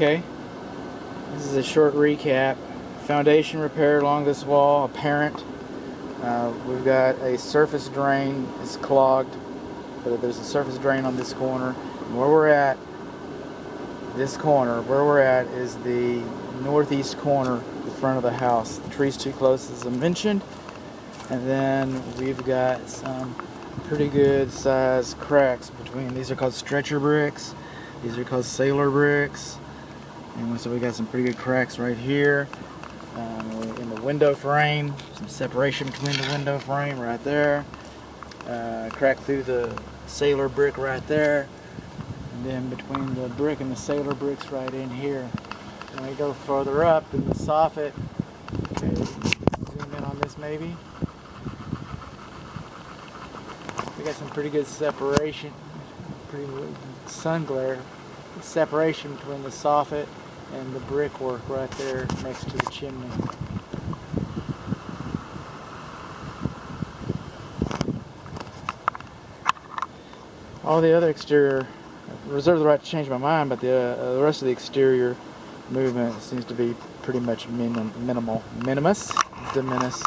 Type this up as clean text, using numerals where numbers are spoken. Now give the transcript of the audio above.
Okay, this is a short recap. Foundation repair along this wall, apparent. We've got a surface drain, it's clogged, but there's a surface drain on this corner. And where we're at, this corner, where we're at is the northeast corner, the front of the house. The tree's too close, as I mentioned. And then we've got some pretty good sized cracks between, these are called stretcher bricks, these are called sailor bricks. And so we got some pretty good cracks right here. In the window frame, some separation between the window frame right there. Crack through the sailor brick right there. And then between the brick and the sailor bricks right in here. When we go further up in the soffit, okay, zoom in on this maybe. We got some pretty good separation, pretty good sun glare, separation between the soffit and the brickwork right there next to the chimney. All the other exterior, I reserve the right to change my mind, but the rest of the exterior movement seems to be pretty much minimal, de minimis.